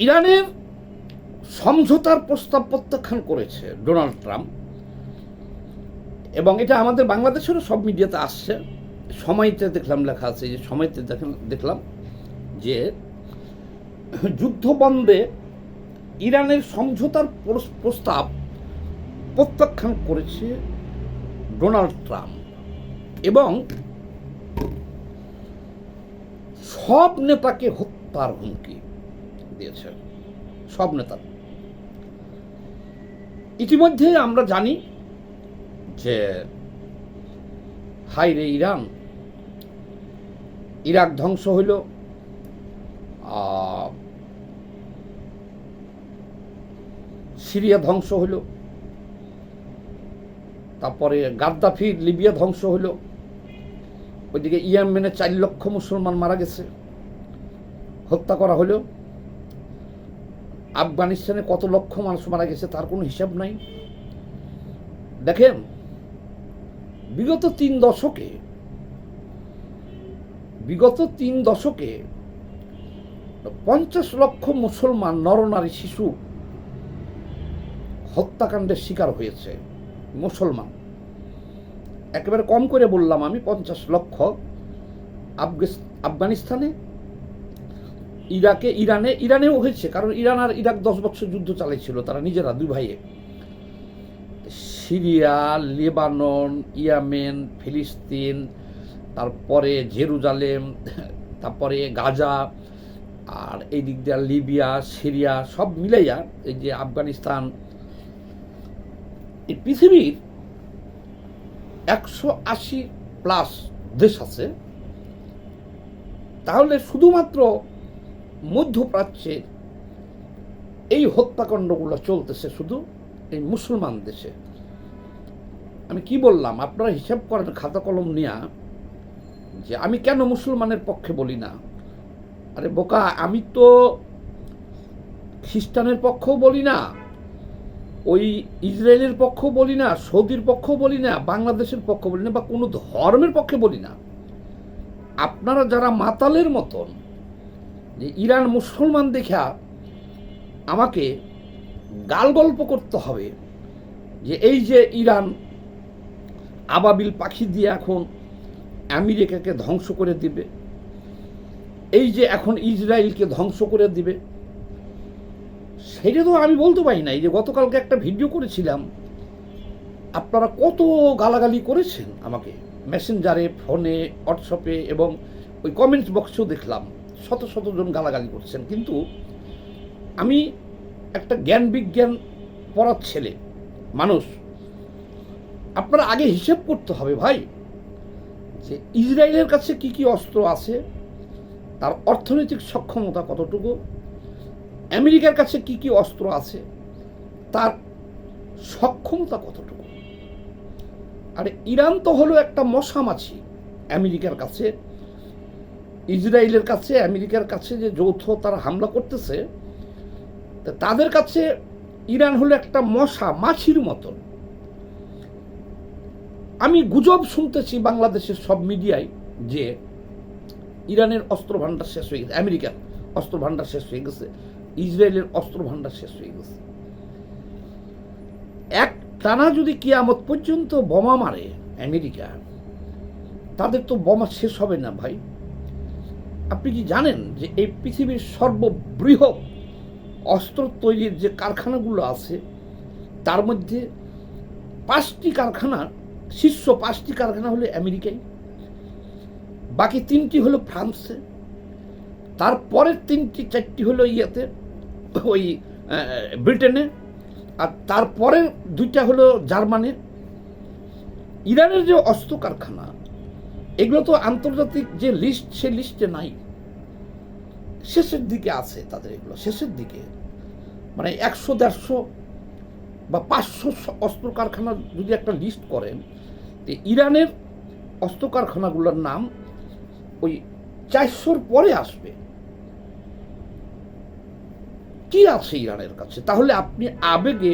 ইরানের সমঝোতার প্রস্তাব প্রত্যাখ্যান করেছে ডোনাল্ড ট্রাম্প, এবং এটা আমাদের বাংলাদেশেরও সব মিডিয়াতে আসছে। সময়তে দেখলাম লেখা আছে, যে সময়তে দেখলাম যে যুদ্ধ বন্ধে ইরানের সমঝোতার প্রস্তাব প্রত্যাখ্যান করেছে ডোনাল্ড ট্রাম্প, এবং সব নেতাকে হত্যার হুমকি দিয়েছে, সব নেতা। ইতিমধ্যে আমরা জানি যে হাইরে ইরান, ইরাক ধ্বংস হইল, সিরিয়া ধ্বংস হইল, তারপরে গাদ্দাফির লিবিয়া ধ্বংস হইল, ওইদিকে ইয়েমেনে 4 লক্ষ মুসলমান মারা গেছে, হত্যা করা হলো। আফগানিস্তানে কত লক্ষ মানুষ মারা গেছে তার কোনো হিসাব নাই। দেখেন, বিগত 3 দশকে 50 লক্ষ মুসলমান নরনারী শিশু হত্যাকাণ্ডের শিকার হয়েছে। মুসলমান একেবারে কম করে বললাম আমি, 50 লক্ষ। আফগানিস্তানে, ইরানেও হয়েছে, কারণ ইরান আর ইরাক 10 বছর যুদ্ধ চালাইছিল তারা নিজেরা, 2 ভাইয়ে। সিরিয়া, লেবানন, ইয়েমেন, ফিলিস্তিন, তারপরে জেরুজালেম, তারপরে গাজা, আর এই দিক দিয়ে লিবিয়া, সিরিয়া, সব মিলাইয়া এই যে আফগানিস্তান, এই পৃথিবীর 180+ দেশ আছে। তাহলে শুধুমাত্র মধ্যপ্রাচ্যের এই হত্যাকাণ্ডগুলো চলতেছে শুধু এই মুসলমান দেশে। আমি কি বললাম, আপনারা হিসাব করেন খাতা কলম নিয়ে, যে আমি কেন মুসলমানের পক্ষে বলি না। আরে বোকা, আমি তো খ্রিস্টানের পক্ষও বলি না, ওই ইসরায়েলের পক্ষও বলি না, সৌদির পক্ষও বলি না, বাংলাদেশের পক্ষ বলি না, বা কোনো ধর্মের পক্ষে বলি না। আপনারা যারা মাতালের মতন যে ইরান মুসলমান দেখা আমাকে গাল গল্প করতে হবে, যে এই যে ইরান আবাবিল পাখি দিয়ে এখন আমেরিকাকে ধ্বংস করে দিবে, এই যে এখন ইসরায়েলকে ধ্বংস করে দিবে, সেটা তো আমি বলতে পারি না। এই যে গতকালকে একটা ভিডিও করেছিলাম, আপনারা কত গালাগালি করেছেন আমাকে, মেসেঞ্জারে, ফোনে, হোয়াটসঅ্যাপে, এবং ওই কমেন্টস বক্সেও দেখলাম শত শত জন গালাগালি করছেন। কিন্তু আমি একটা জ্ঞান বিজ্ঞান পড়ার ছেলে মানুষ, আপনারা আগে হিসেব করতে হবে ভাই, যে ইসরায়েলের কাছে কি কি অস্ত্র আছে, তার অর্থনৈতিক সক্ষমতা কতটুকু, আমেরিকার কাছে কি কি অস্ত্র আছে, তার সক্ষমতা কতটুকু। আরে ইরান তো হলো একটা মশামাছি আমেরিকার কাছে, ইসরায়েলের কাছে, আমেরিকার কাছে যে যৌথ তারা হামলা করতেছে, তাদের কাছে ইরান হলো একটা মশা, মাছির মতন। আমি গুজব শুনতেছি বাংলাদেশের সব মিডিয়ায় যে ইরানের অস্ত্র ভান্ডার শেষ হয়ে গেছে, আমেরিকার অস্ত্র ভান্ডার শেষ হয়ে গেছে, ইসরায়েলের অস্ত্র ভান্ডার শেষ হয়ে গেছে। এক টানা যদি কিয়ামত পর্যন্ত বোমা মারে আমেরিকা, তাদের তো বোমা শেষ হবে না ভাই। আপনি কি জানেন যে এই পৃথিবীর সর্ববৃহৎ অস্ত্র তৈরির যে কারখানাগুলো আছে, তার মধ্যে 5টি কারখানা, শীর্ষ 5টি কারখানা হলো আমেরিকায়, বাকি 3টি হলো ফ্রান্সে, তারপরের 3টি 4টি হলো ইয়েতে, ওই ব্রিটেনে, আর তারপরে 2টা হলো জার্মানির। ইরানের যে অস্ত্র কারখানা, এগুলো তো আন্তর্জাতিক যে লিস্ট, সে লিস্টে নাই, শেষের দিকে আছে তাদের, এগুলো শেষের দিকে। মানে 100, 150 বা 500 অস্ত্র কারখানা যদি একটা লিস্ট করেন, ইরানের অস্ত্র কারখানাগুলোর নাম ওই 400-র পরে আসবে। কি আছে ইরানের কাছে? তাহলে আপনি আবেগে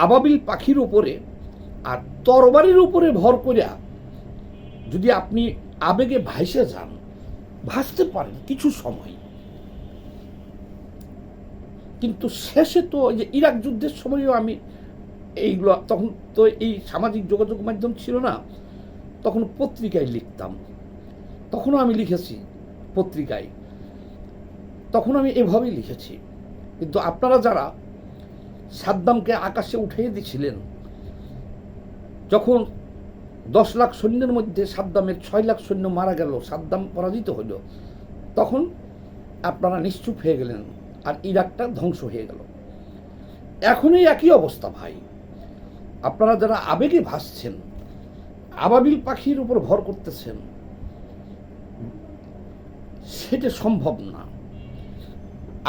আবাবিল পাখির উপরে আর তরবারির উপরে ভর করিয়া যদি আপনি আবেগে ভাসে যান, ভাসতে পারেন কিছু সময়, কিন্তু শেষে তো ওই যে ইরাক যুদ্ধের সময়ও আমি এইগুলো, তখন তো এই সামাজিক যোগাযোগ মাধ্যম ছিল না, তখন পত্রিকায় লিখতাম, তখনও আমি লিখেছি পত্রিকায়, তখন আমি এভাবেই লিখেছি। কিন্তু আপনারা যারা সাদ্দামকে আকাশে উঠিয়ে দিয়েছিলেন, যখন 10 লাখ সৈন্যের মধ্যে সাদ্দামের 6 লাখ সৈন্য মারা গেল, সাদ্দাম পরাজিত হইল, তখন আপনারা নিশ্চুপ হয়ে গেলেন আর ইরাকটা ধ্বংস হয়ে গেল। এখনই একই অবস্থা ভাই। আপনারা যারা আবেগে ভাসছেন, আবাবিল পাখির উপর ভর করতেছেন, সেটা সম্ভব না।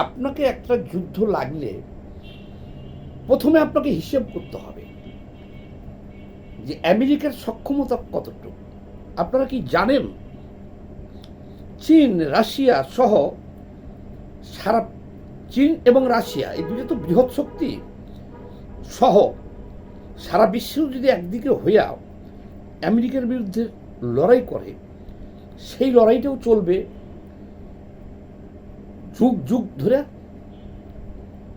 আপনাকে একটা যুদ্ধ লাগলে প্রথমে আপনাকে হিসেব করতে হবে যে আমেরিকার সক্ষমতা কতটুকু। আপনারা কি জানেন চীন, রাশিয়া সহ সারা, চীন এবং রাশিয়া এই দুটো তো বৃহৎ শক্তি সহ সারা বিশ্ব যদি একদিকে হইয়া আমেরিকার বিরুদ্ধে লড়াই করে, সেই লড়াইটাও চলবে যুগ যুগ ধরে।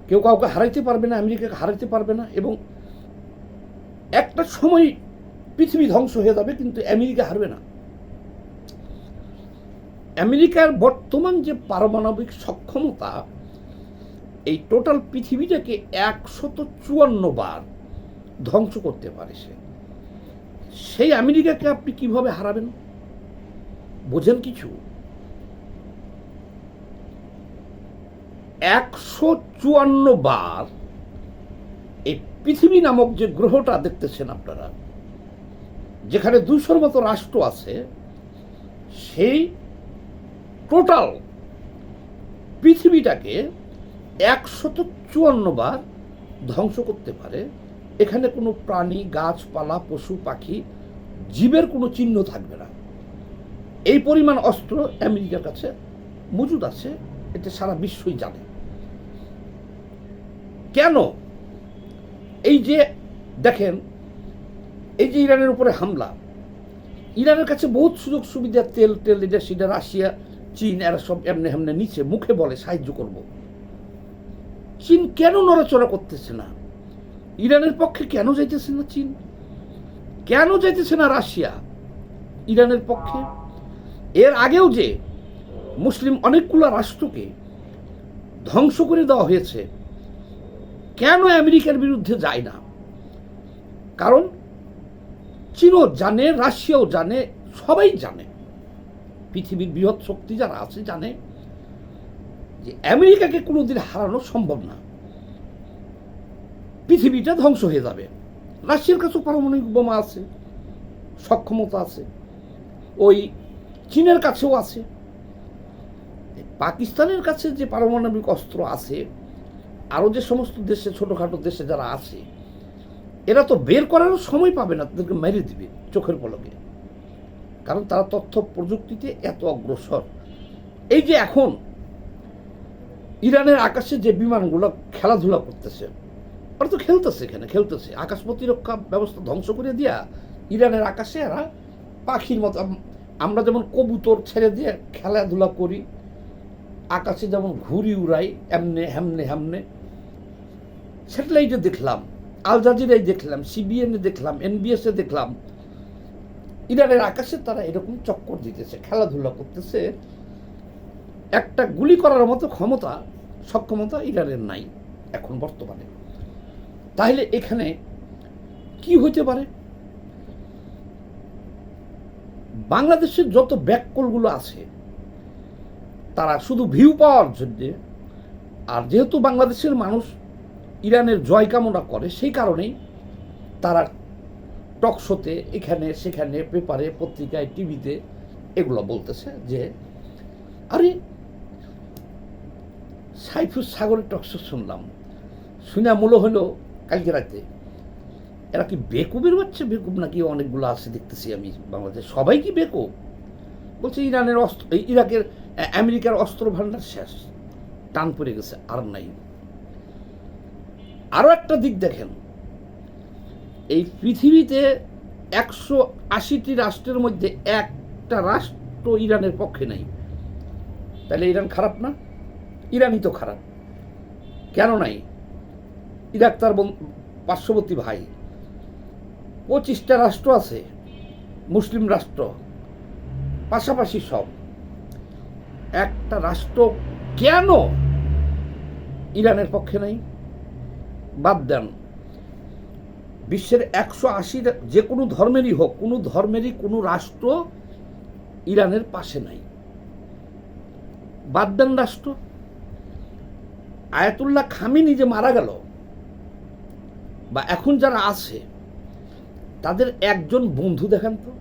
কেউ কাউকে হারাইতে পারবে না, আমেরিকাকে হারাইতে পারবে না, এবং একটা সময় পৃথিবী ধ্বংস হয়ে যাবে, কিন্তু আমেরিকা হারবে না। আমেরিকার বর্তমান যে পারমাণবিক সক্ষমতা, এই টোটাল পৃথিবীটাকে 154 বার ধ্বংস করতে পারে সে। সেই আমেরিকাকে আপনি কিভাবে হারাবেন? বোঝেন কিছু? 154 বার এই পৃথিবী নামক যে গ্রহটা দেখতেছেন আপনারা, যেখানে 200-র মতো রাষ্ট্র আছে, সেই টোটাল পৃথিবীটাকে 154 বার ধ্বংস করতে পারে। এখানে কোনো প্রাণী, গাছপালা, পশু পাখি, জীবের কোনো চিহ্ন থাকবে না। এই পরিমাণ অস্ত্র আমেরিকার কাছে মজুদ আছে, এটা সারা বিশ্বই জানে। কেন? এই যে দেখেন, এই যে ইরানের উপরে হামলা, ইরানের কাছে বহুত সুযোগ সুবিধা, তেল টেল, এটা সেটা রাশিয়া, চীন, এরা সব এমনি হেমনে নিচে মুখে বলে সাহায্য করব। চীন কেন নড়াচড়া করতেছে না? ইরানের পক্ষে কেন যাইতেছে না চীন? কেন যাইতেছে না রাশিয়া ইরানের পক্ষে? এর আগেও যে মুসলিম অনেকগুলো রাষ্ট্রকে ধ্বংস করে দেওয়া হয়েছে, কেন আমেরিকার বিরুদ্ধে যায় না? কারণ চীনও জানে, রাশিয়াও জানে, সবাই জানে, পৃথিবীর বৃহৎ শক্তি যারা আছে জানে যে আমেরিকাকে কোনোদিন হারানো সম্ভব না। পৃথিবীটা ধ্বংস হয়ে যাবে। রাশিয়ার কাছেও পারমাণবিক বোমা আছে, সক্ষমতা আছে, ওই চীনের কাছেও আছে, পাকিস্তানের কাছে যে পারমাণবিক অস্ত্র আছে, আরও যে সমস্ত দেশে, ছোটোখাটো দেশে যারা আছে, এরা তো বের করারও সময় পাবে না, তাদেরকে মেরে দিবে চোখের পলকে। কারণ তারা তথ্য প্রযুক্তিতে এত অগ্রসর। এই যে এখন ইরানের আকাশে যে বিমানগুলো খেলাধুলা করতেছে, ওরা তো খেলতেছে, এখানে খেলতেছে, আকাশ প্রতিরক্ষা ব্যবস্থা ধ্বংস করে দিয়া ইরানের আকাশে এরা পাখির মতো, আমরা যেমন কবুতর ছেড়ে দিয়ে খেলাধুলা করি, আকাশে যেমন ঘুরি উড়াই, এমনে হেমনে হেমনে। স্যাটেলাইটে দেখলাম, আল জাজিরায় দেখলাম, সিবিএনে দেখলাম, এনবিএসে দেখলাম, ইরানের আকাশে তারা এরকম চক্কর দিতেছে, খেলাধুলা করতেছে। একটা গুলি করার মতো ক্ষমতা, সক্ষমতা ইরানের নাই এখন বর্তমানে। তাহলে এখানে কি হইতে পারে? বাংলাদেশের যত ব্যাককলগুলো আছে, তারা শুধু ভিউ পাওয়ার জন্য, আর যেহেতু বাংলাদেশের মানুষ ইরানের জয় কামনা করে, সেই কারণেই তারা টকশোতে, এখানে সেখানে, পেপারে, পত্রিকায়, টিভিতে এগুলো বলতেছে যে আরে সাইফুস সাগরের টকশো শুনলাম, শুনে মূল হলো কালকে রাতে, এরা কি বেকুবের বাচ্চা? বেকুব নাকি অনেকগুলো আছে দেখতেছি আমি বাংলাদেশ, সবাই কি বেকুব? বলছে ইরানের অস্ত্র, ইরাকের, আমেরিকার অস্ত্র ভান্ডার শেষ, টান পড়ে গেছে, আর নাই। আরও একটা দিক দেখেন, এই পৃথিবীতে 180টি রাষ্ট্রের মধ্যে একটা রাষ্ট্র ইরানের পক্ষে নাই। তাহলে ইরান খারাপ না? ইরানই তো খারাপ। কেন নাই? ইরাক তার পার্শ্ববর্তী ভাই, 25টা রাষ্ট্র আছে, মুসলিম রাষ্ট্র পাশাপাশি সব। একটা রাষ্ট্র কেন ইরানের পক্ষে নাই? বাদ দেন, বিশ্বের 180 যে কোনো ধর্মেরই হোক, কোনো ধর্মেরই কোনো রাষ্ট্র ইরানের পাশে নাই। বাদ দেন রাষ্ট্র, আয়াতুল্লাহ খামেনি যে মারা গেল, বা এখন যারা আছে তাদের একজন বন্ধু দেখান তো।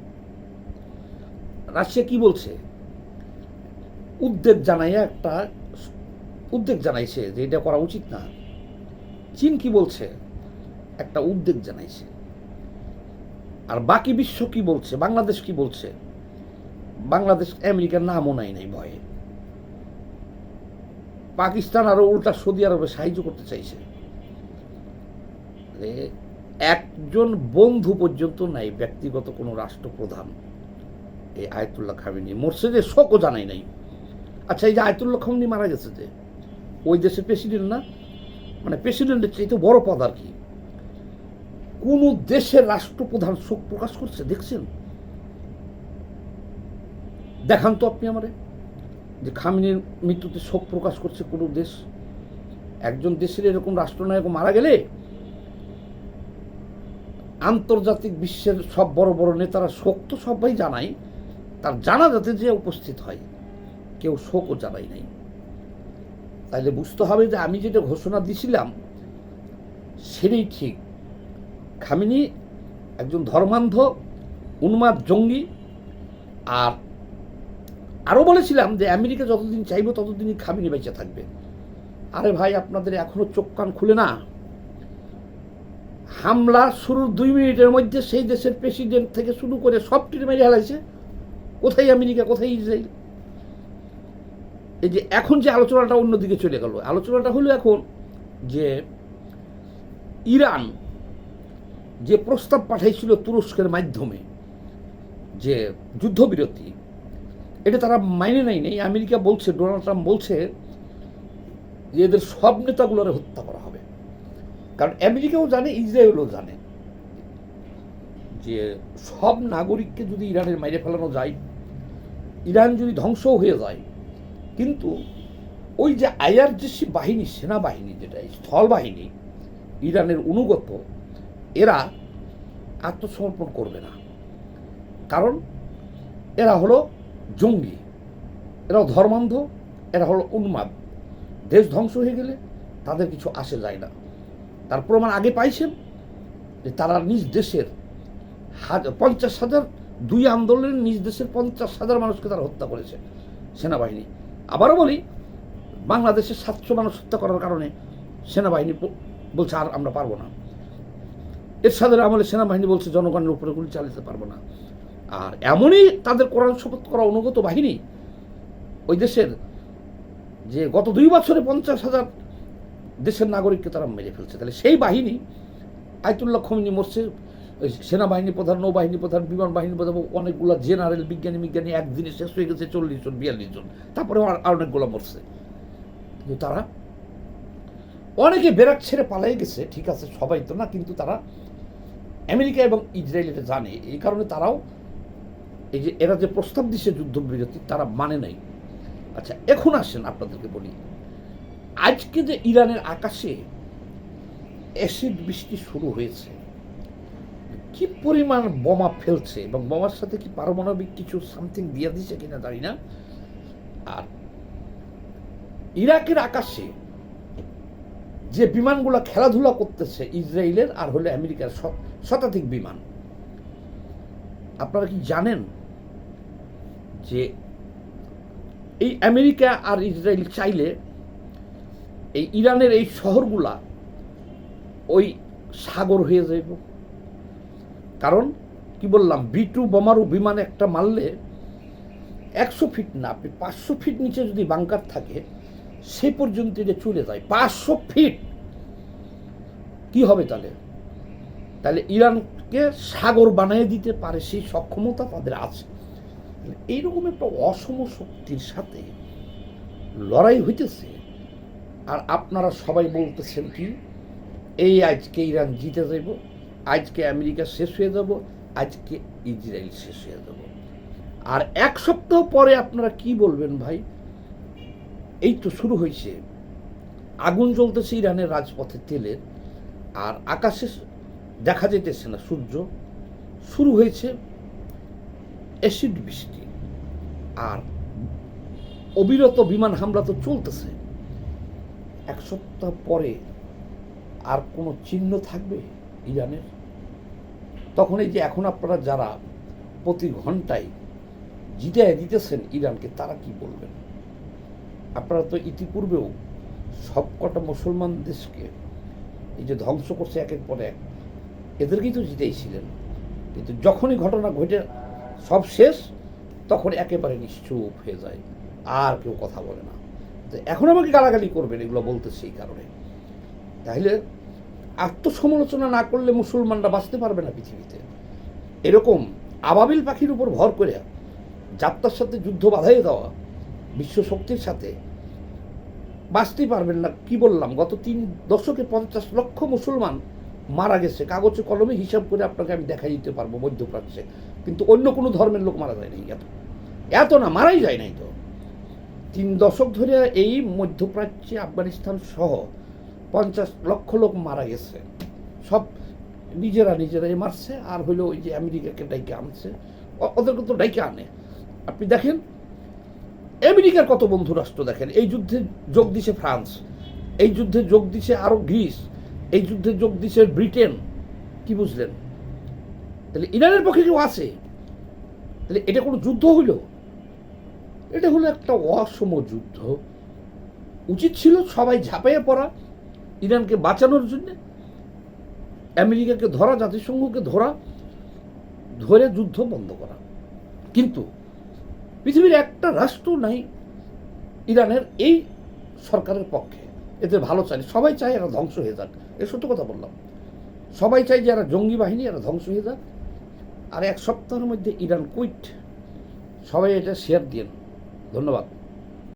রাশিয়া কি বলছে? উদ্বেগ জানাইছে যে এটা করা উচিত না। চীন কি বলছে? একটা উদ্বেগ জানাইছে। আর বাকি বিশ্ব কি বলছে? বাংলাদেশ কি বলছে? বাংলাদেশ আমেরিকার নামও নাই ভয়ে। পাকিস্তান আরো উল্টা সৌদি আরবে সাহায্য করতে চাইছে। একজন বন্ধু পর্যন্ত নাই, ব্যক্তিগত কোনো রাষ্ট্রপ্রধান। এই আয়াতুল্লাহ খামেনি মরছে যে শোকও জানাই নাই। আচ্ছা, এই যে আয়াতুল্লাহ খামেনি মারা গেছে, যে ওই দেশের প্রেসিডেন্ট না, মানে প্রেসিডেন্টের চাইতে বড় পদ আর কি, কোন দেশের রাষ্ট্রপ্রধান শোক প্রকাশ করছে দেখছেন? দেখান তো আপনি আমারে যে খামেনির মৃত্যুতে শোক প্রকাশ করছে কোন দেশ। একজন দেশের এরকম রাষ্ট্রনায়ক মারা গেলে আন্তর্জাতিক বিশ্বের সব বড় বড় নেতারা শোক তো সবাই জানায়, তার জানাজাতে যে উপস্থিত হয়, কেউ শোকও জানাই নাই। তাইলে বুঝতে হবে যে আমি যেটা ঘোষণা দিছিলাম সেটাই ঠিক। খামেনি একজন ধর্মান্ধ উন্মাদ জঙ্গি। আর আরও বলেছিলাম যে আমেরিকা যতদিন চাইবে ততদিনই খামেনি বেঁচে থাকবে। আরে ভাই, আপনাদের এখনো চোখ কান খুলে না? হামলার শুরুর 2 মিনিটের মধ্যে সেই দেশের প্রেসিডেন্ট থেকে শুরু করে সবটির মেরে হেলাইছে। কোথায় আমেরিকা, কোথায় ইসরায়েল? এই যে এখন যে আলোচনাটা অন্যদিকে চলে গেল, আলোচনাটা হলো এখন যে ইরান যে প্রস্তাব পাঠাইছিল তুরস্কের মাধ্যমে যে যুদ্ধবিরতি, এটা তারা মাইনে নেই। আমেরিকা বলছে, ডোনাল্ড ট্রাম্প বলছে যে এদের সব নেতাগুলোরে হত্যা করা হবে। কারণ আমেরিকাও জানে, ইসরায়েলও জানে যে সব নাগরিককে যদি ইরানের মাইরে ফেলানো যায়, ইরান যদি ধ্বংসও হয়ে যায়, কিন্তু ওই যে আইআরজিসি বাহিনী, সেনাবাহিনী, যেটা স্থল বাহিনী ইরানের অনুগত, এরা আত্মসমর্পণ করবে না। কারণ এরা হলো জঙ্গি, এরাও ধর্মান্ধ, এরা হলো উন্মাদ। দেশ ধ্বংস হয়ে গেলে তাদের কিছু আসে যায় না। তার প্রমাণ আগে পাইছেন যে তারা নিজ দেশের 50,000 2 আন্দোলনের নিজ দেশের 50,000 মানুষকে তারা হত্যা করেছে সেনাবাহিনী। আবারও বলি, বাংলাদেশের 700 মানুষ হত্যা করার কারণে সেনাবাহিনী বলছে আর আমরা পারবো না। এরশাদের আমলে সেনাবাহিনী বলছে জনগণের উপরে গুলি চালাতে পারবো না। আর এমনই তাদের কোরআন শপথ করা অনুগত বাহিনী ওই দেশের, যে গত 2 বছরে 50,000 দেশের নাগরিককে তারা মেরে ফেলছে। তাহলে সেই বাহিনী, আয়াতুল্লাহ খামেনি মরছে, সেনাবাহিনী প্রধান, নৌবাহিনী প্রধান, বিমান বাহিনী প্রধান, অনেকগুলো জেনারেল, বিজ্ঞানী একদিনে শেষ হয়ে গেছে 40 জন 42 জন, তারপরে আর অনেকগুলো মরছে। কিন্তু তারা অনেকে বেরাক ছেড়ে পালাই গেছে, ঠিক আছে, সবাই তো না, কিন্তু তারা আমেরিকা এবং ইসরায়েল এটা জানে। এই কারণে তারাও এই যে এরা যে প্রস্তাব দিচ্ছে যুদ্ধবিরতি, তারা মানে নাই। আচ্ছা, এখন আসেন আপনাদেরকে বলি, আজকে যে ইরানের আকাশে অ্যাসিড বৃষ্টি শুরু হয়েছে, কি পরিমাণ বোমা ফেলছে, এবং বোমার সাথে কি পারমাণবিক কিছু সামথিং দিয়ে দিচ্ছে কিনা জানি না। আর ইরাকের আকাশে যে বিমানগুলো খেলাধুলা করতেছে, ইসরায়েলের আর হলে আমেরিকার শতাধিক বিমান, আপনারা কি জানেন যে এই আমেরিকা আর ইসরায়েল চাইলে এই ইরানের এই শহরগুলা ওই সাগর হয়ে যাইব? কারণ কি বললাম, B2 বোমারু বিমান একটা মারলে 100 ফিট না, আপনি 500 ফিট নিচে যদি বাংকার থাকে, সে পর্যন্ত এটা চলে যায়। 500 ফিট কি হবে তাহলে? তাহলে ইরানকে সাগর বানিয়ে দিতে পারে সেই সক্ষমতা তাদের আছে। এইরকম একটা অসম শক্তির সাথে লড়াই হইতেছে, আর আপনারা সবাই বলতেছেন কি এই আজকে ইরান জিতে যাব, আজকে আমেরিকা শেষ হয়ে যাব, আজকে ইসরায়েল শেষ হয়ে যাব। আর এক সপ্তাহ পরে আপনারা কি বলবেন ভাই? এই তো শুরু হয়েছে, আগুন জ্বলতেছে ইরানের রাজপথে তেলের, আর আকাশে দেখা যেতেছে না সূর্য, শুরু হয়েছে অ্যাসিড বৃষ্টি, আর অবিরত বিমান হামলা তো চলতেছে। এক সপ্তাহ পরে আর কোনো চিহ্ন থাকবে ইরানের? তখন এই যে এখন আপনারা যারা প্রতি ঘন্টায় জিতায় দিতেছেন ইরানকে, তারা কি বলবেন? আপনারা তো ইতিপূর্বেও সবকটা মুসলমান দেশকে এই যে ধ্বংস করছে একের পর এক, এদেরকেই তো জিতেইছিলেন। কিন্তু যখনই ঘটনা ঘটে সব শেষ, তখন একেবারে নিশ্চুপ হয়ে যায়, আর কেউ কথা বলে না। তো এখন আমাকে গালাগালি করবেন এগুলো বলতে, সেই কারণে। তাহলে আত্মসমালোচনা না করলে মুসলমানরা বাঁচতে পারবে না পৃথিবীতে। এরকম আবাবিল পাখির উপর ভর করে যাত্রার সাথে যুদ্ধ বাধাই দেওয়া বিশ্ব শক্তির সাথে বাঁচতেই পারবেন না। কি বললাম, গত 3 দশকে 50 লক্ষ মুসলমান মারা গেছে, কাগজে কলমে হিসাব করে আপনাকে আমি দেখাই দিতে পারবো মধ্যপ্রাচ্যে। কিন্তু অন্য কোনো ধর্মের লোক মারা যায় নাই, এত না, মারাই যায় নাই। তো 3 দশক ধরে এই মধ্যপ্রাচ্যে আফগানিস্তান সহ 50 লক্ষ লোক মারা গেছে, সব নিজেরাই মারছে। আর হইলো ওই যে আমেরিকাকে ডাইকে আনছে, ওদেরকে তো ডাইকে আনে। আপনি দেখেন আমেরিকার কত বন্ধু রাষ্ট্র, দেখেন এই যুদ্ধে যোগ দিছে ফ্রান্স, এই যুদ্ধে যোগ দিছে আরো গ্রিস, এই যুদ্ধে যোগ দিছে ব্রিটেন। কি বুঝলেন? তাহলে ইরানের পক্ষে কেউ আছে? তাহলে এটা কোনো যুদ্ধ হইল? এটা হলো একটা অসম যুদ্ধ। উচিত ছিল সবাই ঝাঁপাইয়ে পড়া, ইরানকে বাঁচানোর জন্য আমেরিকাকে ধরা, জাতিসংঘকে ধরে যুদ্ধ বন্ধ করা। কিন্তু পৃথিবীর একটা রাষ্ট্র নাই ইরানের এই সরকারের পক্ষে, এদের ভালো চায়। সবাই চায় এরা ধ্বংস হয়ে যাক, এ সত্য কথা বললাম। সবাই চায় যে এরা জঙ্গি বাহিনী, এরা ধ্বংস হয়ে যাক। আর এক সপ্তাহের মধ্যে ইরান কুইট। সবাই এটা শেয়ার দিন। ধন্যবাদ।